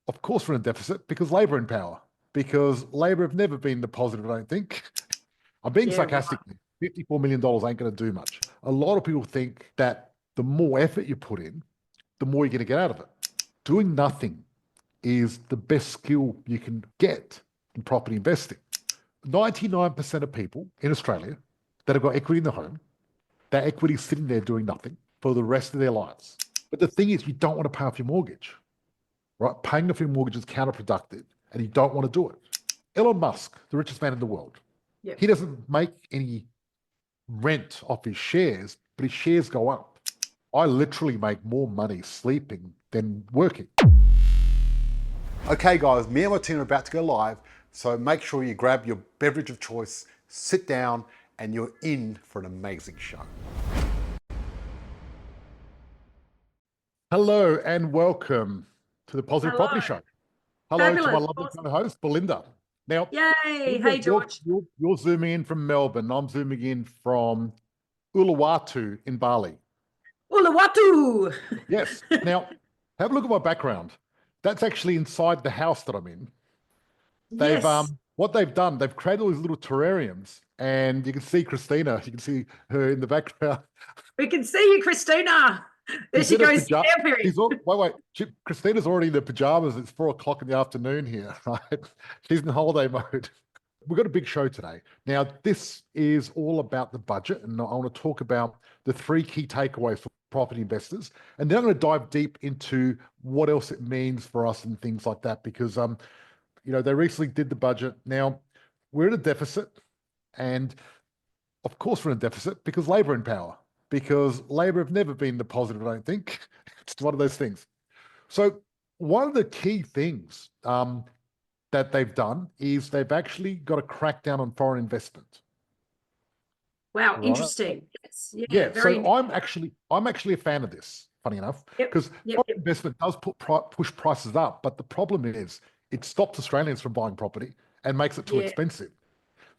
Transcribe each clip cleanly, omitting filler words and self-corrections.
Of course, we're in a deficit because Labor in power, because Labor have never been the positive, I don't think. I'm being Yeah, right. sarcastic. $54 million ain't going to do much. A lot of people think that the more effort you put in, the more you're going to get out of it. Doing nothing is the best skill you can get in property investing. 99% of people in Australia that have got equity in the home, that equity is sitting there doing nothing for the rest of their lives. But the thing is, you don't want to pay off your mortgage, right? Paying off your mortgage is counterproductive and you don't want to do it. Elon Musk, the richest man in the world, Yep. he doesn't make any rent off his shares, but his shares go up. I literally make more money sleeping than working. Okay, guys, me and my team are about to go live, so make sure you grab your beverage of choice, sit down, and you're in for an amazing show. Hello and welcome to the Positive Hello. Property Show. Hello to my Fabulous. lovely Awesome. co-host, Belinda. Now, Yay. Belinda, Hey, George. you're zooming in from Melbourne. I'm zooming in from Uluwatu in Bali. Uluwatu. Yes. Now, have a look at my background. That's actually inside the house that I'm in. They've Yes. what they've done, they've created all these little terrariums, and you can see Christina. You can see her in the background. We can see you, Christina. There She's she in her goes. pajamas. Stampering. Wait. Christina's already in the pajamas. It's 4 o'clock in the afternoon here, right? She's in holiday mode. We've got a big show today. Now, this is all about the budget, and I want to talk about the 3 key takeaways for property investors. And then I'm going to dive deep into what else it means for us and things like that, because they recently did the budget. Now, we're in a deficit, and of course we're in a deficit because Labor in power, because Labor have never been the positive, I don't think. It's one of those things. So one of the key things that they've done is they've actually got a crackdown on foreign investment. Wow. Right? Interesting. Yes. Yeah. Yeah. Very. So I'm actually a fan of this, funny enough, Yep. because Yep. foreign investment does push prices up, but the problem is it stops Australians from buying property and makes it too Yeah. expensive.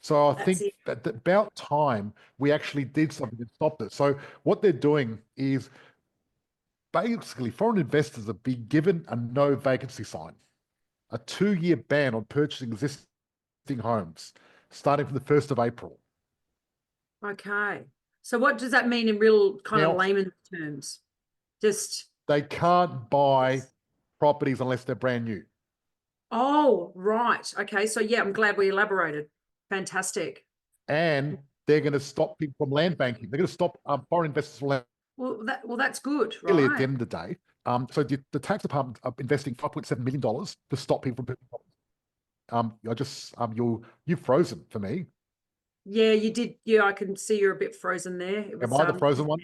So I That's think it. that about time we actually did something to stop it. So what they're doing is basically foreign investors have been given a no vacancy sign, a 2-year ban on purchasing existing homes starting from the 1st of April. Okay. So what does that mean in real kind of Now, layman terms? Just. they can't buy properties unless they're brand new. Oh, right. Okay. So yeah, I'm glad we elaborated. Fantastic. And they're going to stop people from land banking. They're going to stop foreign investors from land. Well, that's good, Really, at the right? end of the day, so the tax department are investing $5.7 million to stop people from you've frozen for me. Yeah, you did. Yeah, I can see you're a bit frozen there. It Am was I the frozen one?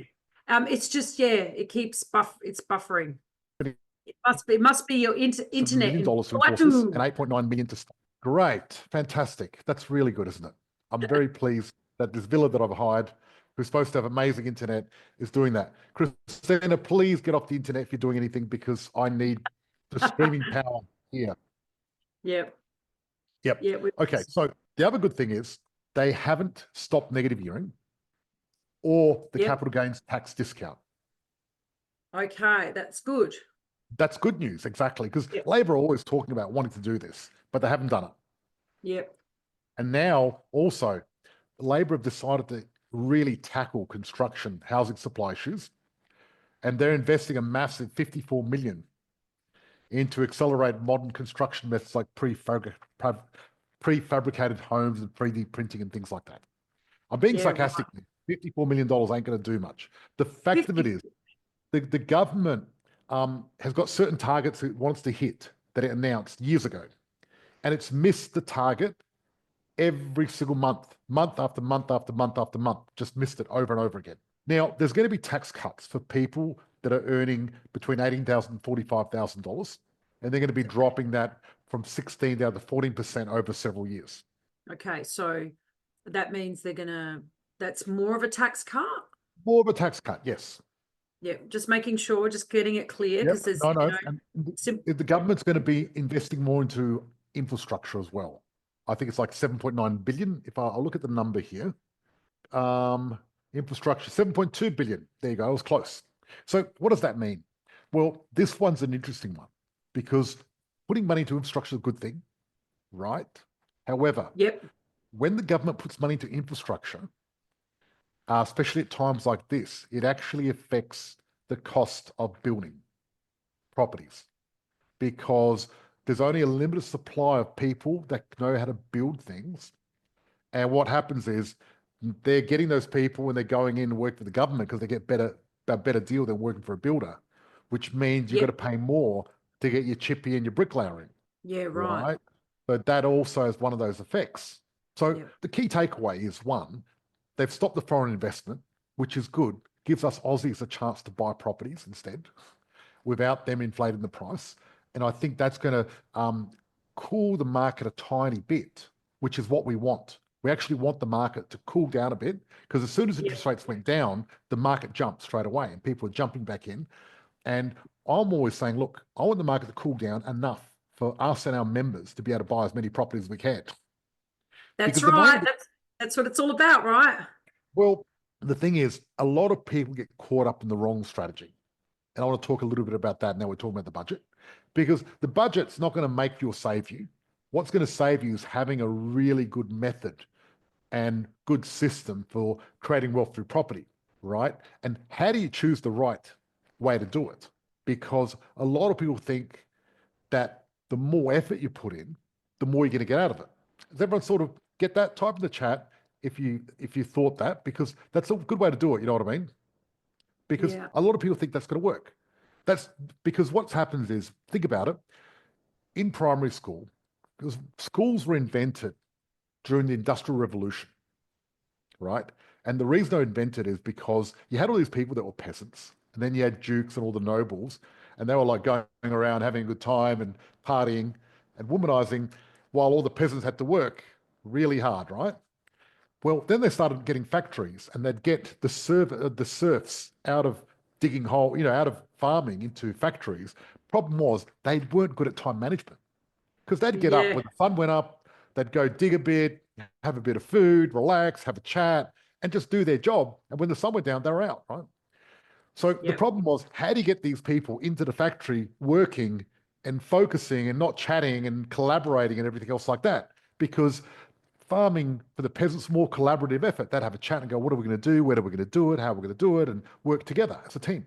it's just it keeps it's buffering. It must be your $1 internet million in to enforce this and Uluwatu. 8.9 million to stop. Great, fantastic. That's really good, isn't it? I'm very pleased that this villa that I've hired, who's supposed to have amazing internet, is doing that. Christina, please get off the internet if you're doing anything, because I need the streaming power here. Yep. Yep. Yeah. Okay. So the other good thing is they haven't stopped negative gearing or the Yep. capital gains tax discount. Okay, that's good. That's good news, exactly, because Yep. Labor are always talking about wanting to do this, but they haven't done it. Yep. And now also, Labor have decided to really tackle construction housing supply issues, and they're investing a massive 54 million into accelerate modern construction methods like prefabricated homes and 3D printing and things like that. I'm being sarcastic. Right. $54 million ain't going to do much. The fact of it is, the government has got certain targets it wants to hit that it announced years ago, and it's missed the target every single month, month after month after month after month, just missed it over and over again. Now, there's going to be tax cuts for people that are earning between $18,000 and $45,000, and they're going to be dropping that from 16 down to 14% over several years. Okay, so that means that's more of a tax cut? More of a tax cut, yes. Yeah, just making sure, just getting it clear, because there's the government's going to be investing more into infrastructure as well. I think it's like 7.9 billion. If I'll look at the number here, infrastructure, 7.2 billion. There you go. I was close. So what does that mean? Well, this one's an interesting one, because putting money into infrastructure is a good thing, right? However, Yep. when the government puts money into infrastructure, especially at times like this, it actually affects the cost of building properties because there's only a limited supply of people that know how to build things. And what happens is they're getting those people when they're going in and work for the government because they get a better deal than working for a builder, which means you've got Yep. to pay more to get your chippy and your bricklayering, Yeah, right. right? But that also is one of those effects. So Yep. the key takeaway is one, they've stopped the foreign investment, which is good, gives us Aussies a chance to buy properties instead without them inflating the price. And I think that's going to cool the market a tiny bit, which is what we want. We actually want the market to cool down a bit because as soon as interest rates went down, the market jumped straight away and people are jumping back in. And I'm always saying, look, I want the market to cool down enough for us and our members to be able to buy as many properties as we can. That's Because the right. main, That's what it's all about, right? well, the thing is, a lot of people get caught up in the wrong strategy. And I want to talk a little bit about that now we're talking about the budget, because the budget's not going to make you or save you. What's going to save you is having a really good method and good system for creating wealth through property, right? And how do you choose the right way to do it? Because a lot of people think that the more effort you put in, the more you're going to get out of it. Does everyone sort of get that? Type in the chat if you thought that, because that's a good way to do it. You know what I mean? Because Yeah. a lot of people think that's going to work. That's because what's happens is, think about it, in primary school, because schools were invented during the Industrial Revolution, right? And the reason they invented is because you had all these people that were peasants, and then you had dukes and all the nobles, and they were like going around having a good time and partying and womanizing while all the peasants had to work really hard, right? Well, then they started getting factories and they'd get the serfs out of digging hole, out of farming into factories. Problem was they weren't good at time management because they'd get up Yeah. when the sun went up, they'd go dig a bit, have a bit of food, relax, have a chat, and just do their job. And when the sun went down, they were out, right? So the Yep. problem was, how do you get these people into the factory working and focusing and not chatting and collaborating and everything else like that? Because farming for the peasants, more collaborative effort. They'd have a chat and go, what are we going to do? Where are we going to do it? How are we going to do it? And work together as a team.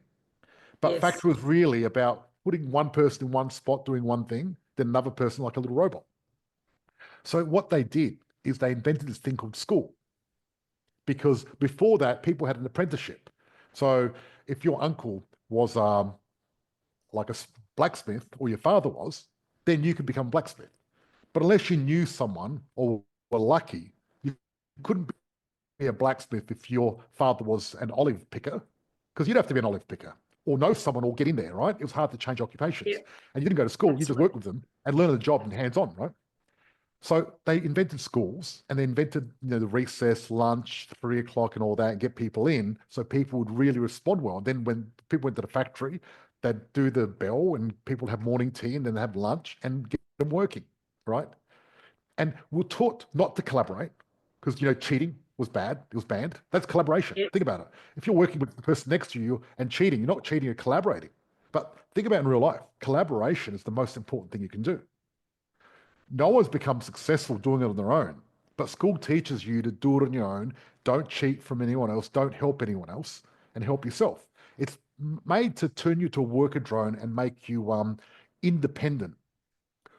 But Yes. factory was really about putting one person in one spot doing one thing, then another person like a little robot. So what they did is they invented this thing called school. Because before that, people had an apprenticeship. So if your uncle was like a blacksmith, or your father was, then you could become blacksmith. But unless you knew someone or were lucky, you couldn't be a blacksmith if your father was an olive picker, because you'd have to be an olive picker or know someone or get in there, right? It was hard to change occupations. Yep. And you didn't go to school, you just Absolutely. worked with them and learn the job and hands-on, right? So they invented schools and they invented, the recess, lunch, 3 o'clock and all that, and get people in so people would really respond well. And then when people went to the factory, they'd do the bell and people have morning tea and then they have lunch and get them working, right? And we're taught not to collaborate because, cheating was bad. It was banned. That's collaboration. Yep. Think about it. If you're working with the person next to you and cheating, you're not cheating, you're collaborating. But think about it in real life. Collaboration is the most important thing you can do. No one's become successful doing it on their own, but school teaches you to do it on your own. Don't cheat from anyone else. Don't help anyone else and help yourself. It's made to turn you to a worker drone and make you independent.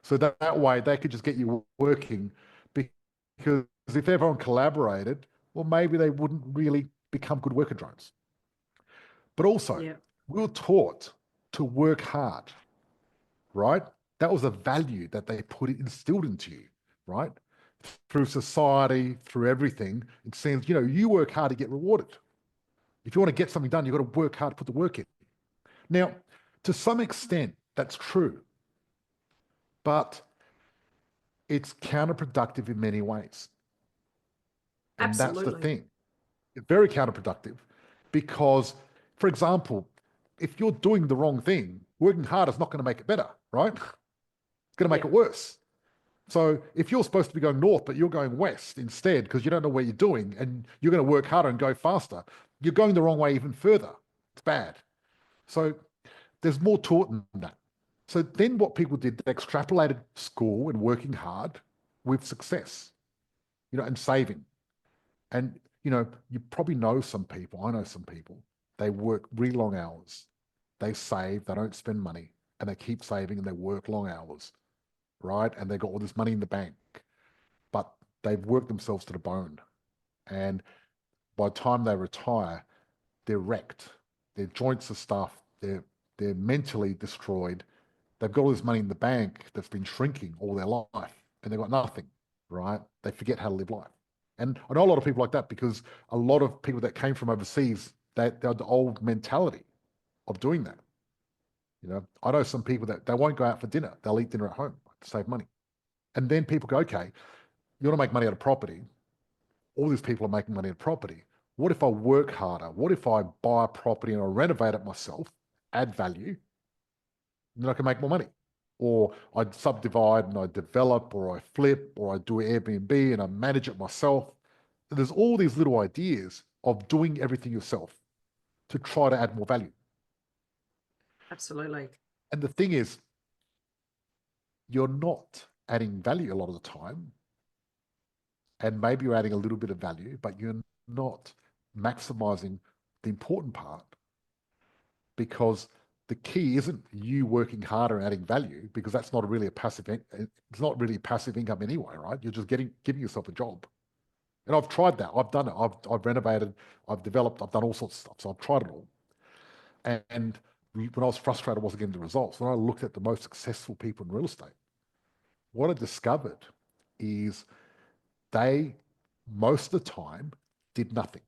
So that way they could just get you working, because if everyone collaborated, well, maybe they wouldn't really become good worker drones. But also, Yep. we were taught to work hard, right? That was a value that they instilled into you, right? Through society, through everything. It seems, you work hard to get rewarded. If you want to get something done, you've got to work hard to put the work in. Now, to some extent, that's true, but it's counterproductive in many ways. And that's the Absolutely. thing. It's very counterproductive because, for example, if you're doing the wrong thing, working hard is not going to make it better, right? It's going to make Yep. it worse. So if you're supposed to be going north, but you're going west instead because you don't know what you're doing and you're going to work harder and go faster, you're going the wrong way even further. It's bad. So there's more to it than that. So then what people did, they extrapolated school and working hard with success, and saving. And, you probably know some people, I know some people, they work really long hours. They save, they don't spend money, and they keep saving and they work long hours, right? And they've got all this money in the bank, but they've worked themselves to the bone. And by the time they retire, they're wrecked. Their joints are stuffed. They're mentally destroyed. They've got all this money in the bank that's been shrinking all their life, and they've got nothing, right? They forget how to live life. And I know a lot of people like that because a lot of people that came from overseas, they had the old mentality of doing that. I know some people that they won't go out for dinner. They'll eat dinner at home to save money. And then people go, okay, you want to make money out of property. All these people are making money out of property. What if I work harder? What if I buy a property and I renovate it myself, add value, and then I can make more money? Or I subdivide and I develop, or I flip, or I do Airbnb and I manage it myself. There's all these little ideas of doing everything yourself to try to add more value. Absolutely. And the thing is, you're not adding value a lot of the time. And maybe you're adding a little bit of value, but you're not maximizing the important part, because the key isn't you working harder and adding value, because that's not really a passive, it's not really passive income anyway, right? You're just giving yourself a job. And I've tried that. I've done it. I've renovated, I've developed, I've done all sorts of stuff. So I've tried it all. And when I was frustrated, I wasn't getting the results. When I looked at the most successful people in real estate, what I discovered is they, most of the time, did nothing.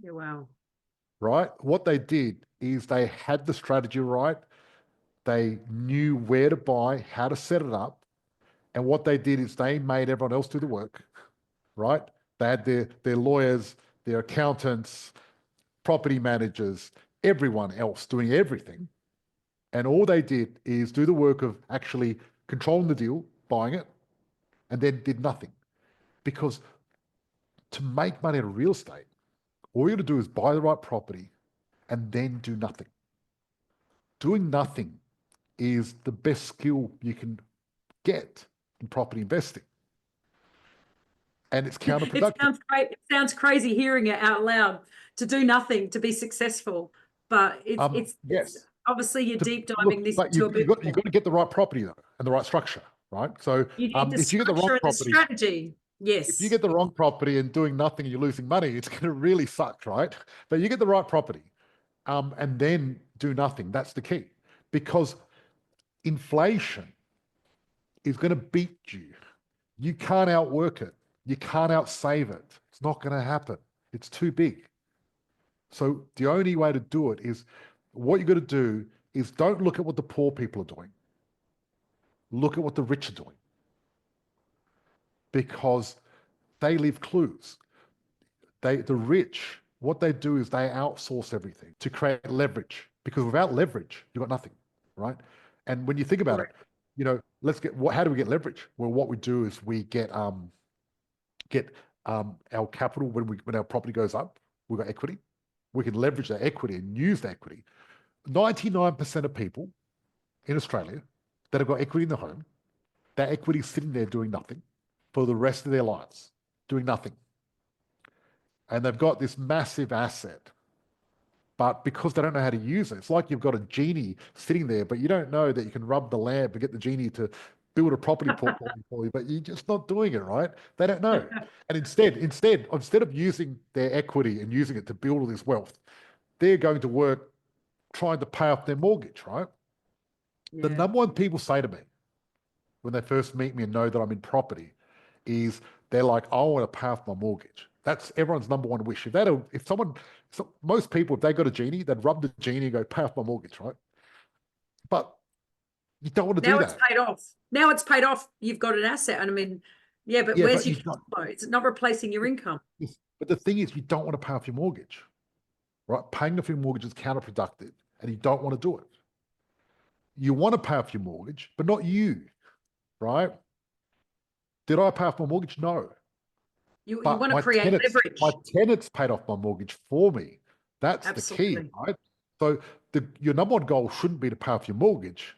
Yeah, wow. Right? What they did is they had the strategy right. They knew where to buy, how to set it up. And what they did is they made everyone else do the work, right? They had their lawyers, their accountants, property managers, everyone else doing everything. And all they did is do the work of actually controlling the deal, buying it, and then did nothing. Because to make money out of real estate, all you got to do is buy the right property and then do nothing. Doing nothing is the best skill you can get in property investing. And it's counterproductive. It sounds crazy hearing it out loud, to do nothing to be successful, but it's Yes. obviously you're deep diving this But into a bit. you've got to get the right property though, and the right structure, right? So You need the if you get the wrong structure and the property, strategy. Yes. if you get the wrong property and doing nothing and you're losing money, it's going to really suck, right? But you get the right property, and then do nothing. That's the key, because inflation is going to beat you. You can't outwork it. You can't outsave it. It's not going to happen. It's too big. So the only way to do it is, what you got to do is, don't look at what the poor people are doing. Look at what the rich are doing, because they leave clues. The rich, what they do is they outsource everything to create leverage, because without leverage, you've got nothing, right? And when you think about it, how do we get leverage? Well, what we do is we get our capital when our property goes up. We've got equity. We can leverage that equity and use the equity. 99% of people in Australia that have got equity in the home, that equity is sitting there doing nothing for the rest of their lives, doing nothing. And they've got this massive asset, but because they don't know how to use it, it's like you've got a genie sitting there, but you don't know that you can rub the lamp and get the genie to build a property portfolio for you, but you're just not doing it, right? They don't know. And instead of using their equity and using it to build all this wealth, they're going to work trying to pay off their mortgage, right? Yeah. The number one people say to me when they first meet me and know that I'm in property is, they're like, I want to pay off my mortgage. That's everyone's number one wish. Most people, if they got a genie, they'd rub the genie and go, pay off my mortgage, right? But you don't want to do that. Now it's paid off. Now it's paid off. You've got an asset. And I mean, yeah, but where's your cash flow? It's not replacing your income. But the thing is, you don't want to pay off your mortgage, right? Paying off your mortgage is counterproductive, and you don't want to do it. You want to pay off your mortgage, but not you, right? Did I pay off my mortgage? No. You want to create leverage. My tenants paid off my mortgage for me. That's the key, right? So your number one goal shouldn't be to pay off your mortgage.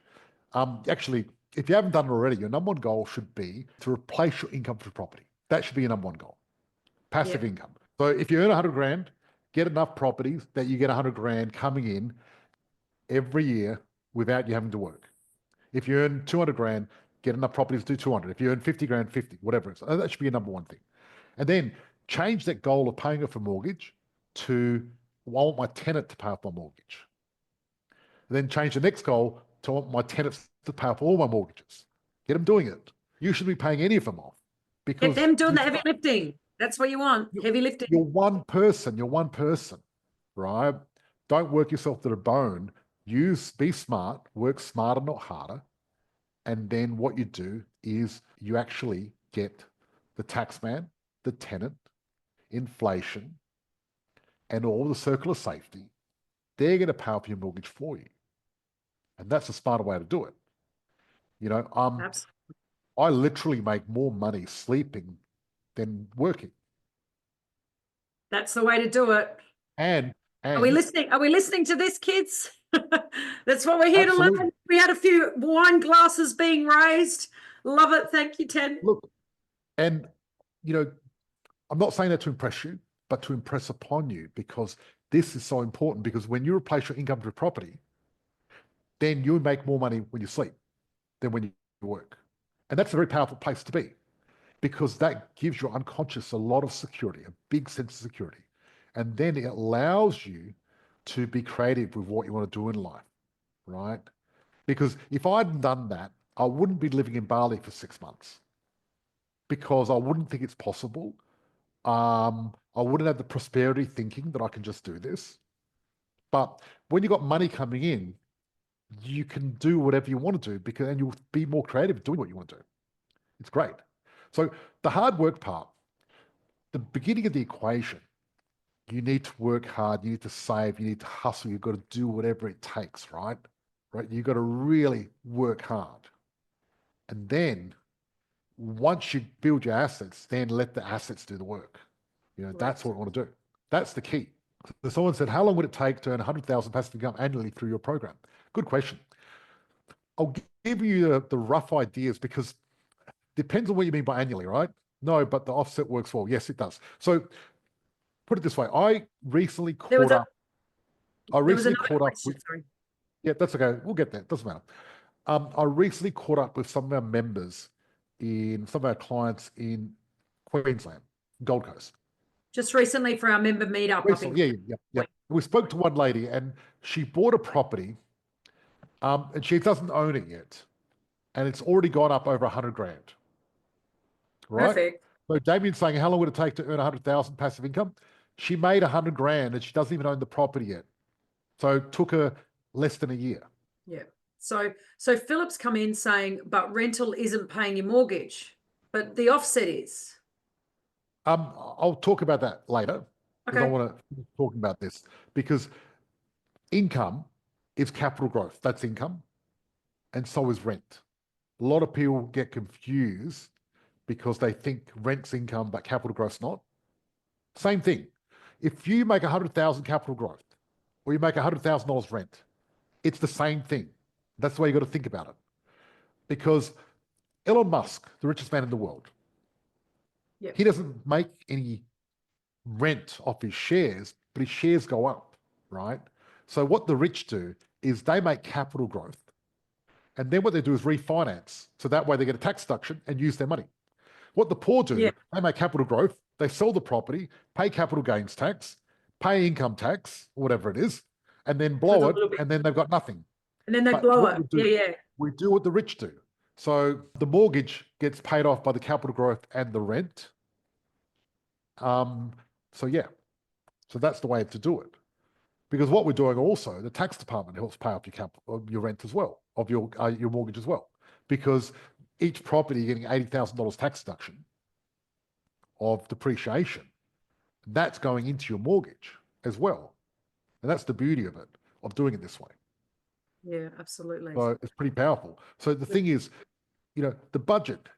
Actually, if you haven't done it already, your number one goal should be to replace your income through property. That should be your number one goal. Passive income. So if you earn 100 grand, get enough properties that you get 100 grand coming in every year without you having to work. If you earn 200 grand, get enough properties to do 200. If you earn 50 grand, 50, whatever it is. That should be your number one thing. And then change that goal of paying off a mortgage to, well, I want my tenant to pay off my mortgage. And then change the next goal to, I want my tenants to pay off all my mortgages. Get them doing it. You shouldn't be paying any of them off. Because get them doing the heavy lifting. That's what you want, heavy lifting. You're one person, right? Don't work yourself to the bone. Be smart, work smarter, not harder. And then what you do is you actually get the taxman, the tenant, inflation, and all the circle of safety. They're going to pay off your mortgage for you. And that's a smarter way to do it. Absolutely. I literally make more money sleeping than working. That's the way to do it. And are we listening? Are we listening to this, kids? That's what we're here absolutely. to learn. We had a few wine glasses being raised. Love it. Thank you, Ten. Look, and I'm not saying that to impress you, but to impress upon you, because this is so important. Because when you replace your income through property, then you make more money when you sleep than when you work. And that's a very powerful place to be, because that gives your unconscious a lot of security, a big sense of security. And then it allows you to be creative with what you want to do in life, right? Because if I hadn't done that, I wouldn't be living in Bali for 6 months, because I wouldn't think it's possible. I wouldn't have the prosperity thinking that I can just do this. But when you've got money coming in, you can do whatever you want to do, and you'll be more creative doing what you want to do. It's great. So the hard work part, the beginning of the equation, you need to work hard, you need to save, you need to hustle, you've got to do whatever it takes, right? You've got to really work hard. And then once you build your assets, then let the assets do the work. That's what I want to do. That's the key. So someone said, how long would it take to earn 100,000 passive income annually through your program? Good question. I'll give you the rough ideas, because it depends on what you mean by annually, right? No, but the offset works well. Yes, it does. So put it this way. I recently caught up. Yeah, that's okay. We'll get there. Doesn't matter. I recently caught up with some of our members some of our clients in Queensland, Gold Coast. Just recently for our member meetup. Yeah. We spoke to one lady, and she bought a property, and she doesn't own it yet, and it's already gone up over 100 grand. Right? Perfect. So Damien's saying, how long would it take to earn 100,000 passive income? She made 100 grand, and she doesn't even own the property yet. So it took her less than a year. Yeah. So Philip's come in saying, but rental isn't paying your mortgage, but the offset is. I'll talk about that later. Okay. I want to talk about this, because income is capital growth. That's income. And so is rent. A lot of people get confused because they think rent's income, but capital growth's not. Same thing. If you make 100,000 capital growth, or you make $100,000 rent, it's the same thing. That's the way you got to think about it. Because Elon Musk, the richest man in the world, he doesn't make any rent off his shares, but his shares go up, right? So what the rich do is they make capital growth, and then what they do is refinance. So that way they get a tax deduction and use their money. What the poor do, they make capital growth, they sell the property, pay capital gains tax, pay income tax, or whatever it is, and then blow it, and then they've got nothing. And then they blow it. We do what the rich do. So the mortgage gets paid off by the capital growth and the rent. So that's the way to do it. Because what we're doing also, the tax department helps pay off your rent as well, of your mortgage as well. Because each property you're getting $80,000 tax deduction of depreciation. That's going into your mortgage as well. And that's the beauty of it, of doing it this way. Yeah, absolutely. So it's pretty powerful. So the thing is, the budget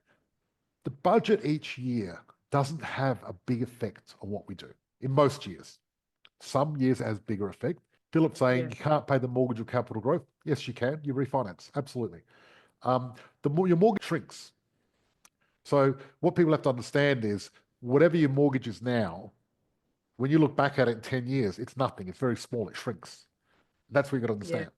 each year doesn't have a big effect on what we do in most years. Some years it has bigger effect. Philip saying you can't pay the mortgage or capital growth. Yes, you can. You refinance. Absolutely. your mortgage shrinks. So what people have to understand is whatever your mortgage is now, when you look back at it in 10 years, it's nothing. It's very small. It shrinks. That's what you got to understand.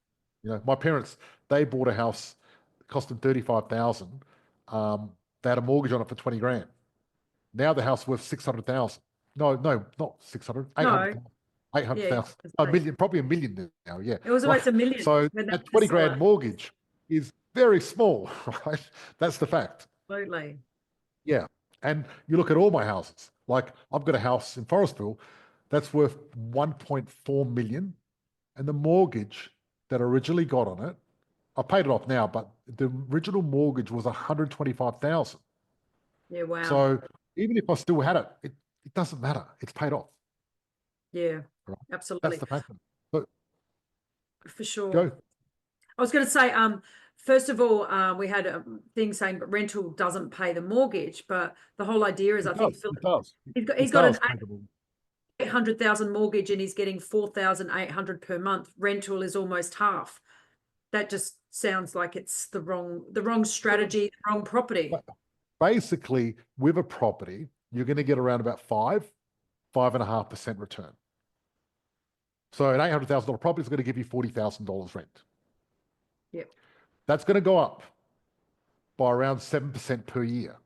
My parents, they bought a house, it cost them 35,000. They had a mortgage on it for 20 grand. Now the house is worth 600,000. No, not 600, 800,000. 800,000. A million, probably $1 million now. Yeah. It was almost $1 million. So that 20 grand mortgage is very small, right? That's the fact. Absolutely. Yeah. And you look at all my houses, like I've got a house in Forestville that's worth 1.4 million. And the mortgage that I originally got on it, I paid it off now, but the original mortgage was 125,000. Yeah, wow. So even if I still had it, it doesn't matter. It's paid off. Yeah, right? Absolutely. That's the fact. So, for sure. Go. I was going to say, first of all, we had a thing saying, but rental doesn't pay the mortgage. But the whole idea is, I think it does. He's got an 800,000 mortgage and he's getting 4,800 per month. Rental is almost half. That just sounds like it's the wrong strategy, the wrong property. Basically, with a property, you're going to get around about 5.5% return. So an $800,000 property is going to give you $40,000 rent. Yep. That's going to go up by around 7% per year.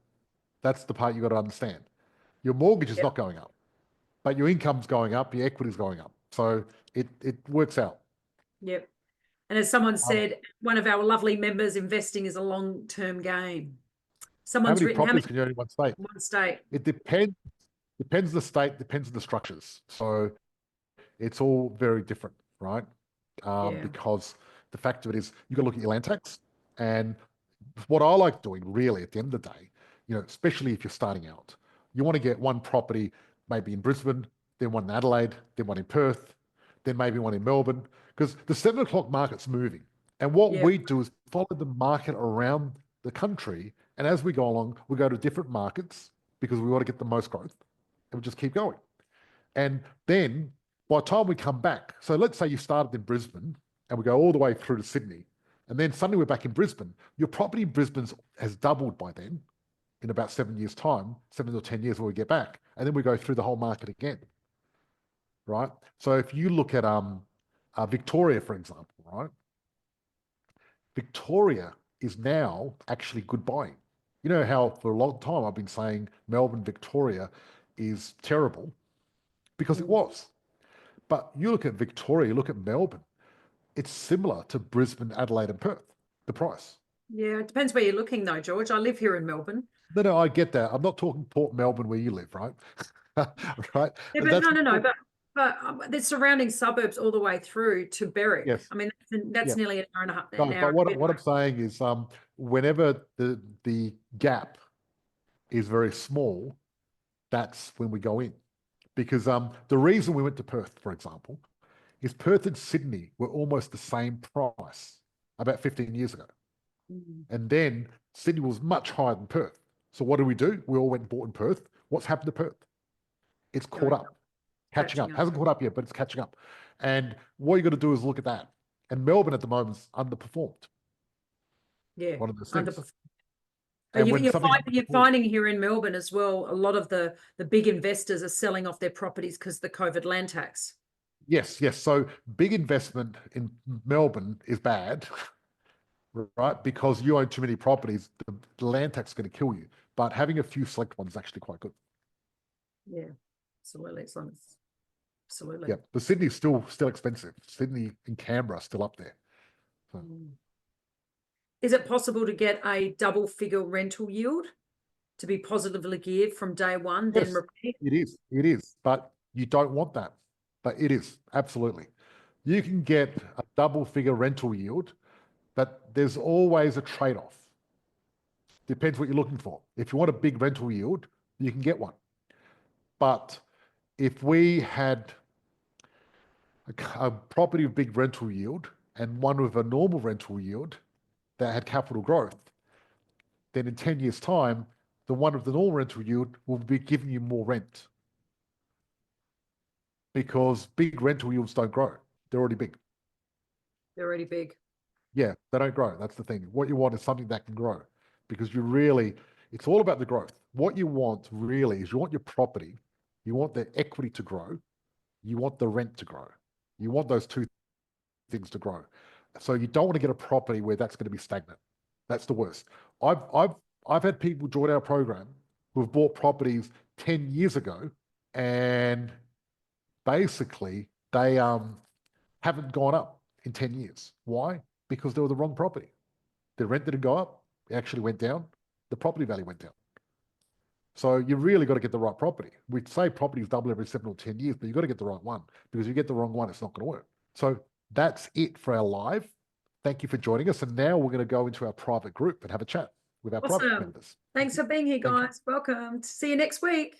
That's the part you got to understand. Your mortgage is not going up, but your income's going up, your equity's going up. So it works out. Yep. And as someone said, one of our lovely members, investing is a long-term game. Someone's written, properties can you own in one state? One state. It depends the state, depends on the structures. So it's all very different, right? Because the fact of it is you've got to look at your land tax. And what I like doing really at the end of the day, especially if you're starting out, you want to get one property maybe in Brisbane, then one in Adelaide, then one in Perth, then maybe one in Melbourne, because the 7 o'clock market's moving. And what we do is follow the market around the country. And as we go along, we go to different markets because we want to get the most growth, and we just keep going. And then by the time we come back, so let's say you started in Brisbane and we go all the way through to Sydney, and then suddenly we're back in Brisbane. Your property in Brisbane has doubled by then in about 7 years' time, 7 or 10 years when we get back. And then we go through the whole market again, right? So if you look at Victoria, for example, right? Victoria is now actually good buying. You know how for a long time I've been saying Melbourne, Victoria is terrible because it was. But you look at Victoria, you look at Melbourne, it's similar to Brisbane, Adelaide and Perth, the price. Yeah, it depends where you're looking though, George. I live here in Melbourne. No, I get that. I'm not talking Port Melbourne where you live, right? Right? Yeah, but no. But the surrounding suburbs all the way through to Berwick. Yes. I mean, that's nearly an hour and a half. But what I'm saying is whenever the gap is very small, that's when we go in. Because the reason we went to Perth, for example, is Perth and Sydney were almost the same price about 15 years ago. And then Sydney was much higher than Perth. So what do? We all went and bought in Perth. What's happened to Perth? It's caught up. Catching up. Hasn't caught up yet, but it's catching up. And what you got to do is look at that. And Melbourne at the moment is underperformed. Yeah, one of those things. But you're finding here in Melbourne as well, a lot of the big investors are selling off their properties because of the COVID land tax. Yes. So big investment in Melbourne is bad, right? Because you own too many properties, the land tax is going to kill you. But having a few select ones is actually quite good. Yeah, absolutely. Absolutely. Yeah, but Sydney's still expensive. Sydney and Canberra are still up there. So. Is it possible to get a double figure rental yield to be positively geared from day one, yes, then repeat? It is, but you don't want that. But it is, absolutely. You can get a double figure rental yield, but there's always a trade-off. Depends what you're looking for. If you want a big rental yield, you can get one. But if we had a property with big rental yield and one with a normal rental yield that had capital growth, then in 10 years' time, the one with the normal rental yield will be giving you more rent. Because big rental yields don't grow. They're already big. They're already big. Yeah, they don't grow. That's the thing. What you want is something that can grow, because you really, it's all about the growth. What you want really is you want your property, you want the equity to grow, you want the rent to grow. You want those two things to grow. So you don't want to get a property where that's going to be stagnant. That's the worst. I've had people join our program who have bought properties 10 years ago, and basically they haven't gone up in 10 years. Why? Because they were the wrong property. The rent didn't go up, it actually went down, the property value went down. So you really got to get the right property. We say properties double every 7 or 10 years, but you got to get the right one, because if you get the wrong one, it's not going to work. So that's it for our live. Thank you for joining us. And now we're going to go into our private group and have a chat with our private members. Thanks for being here, Thank you. guys. Welcome. See you next week.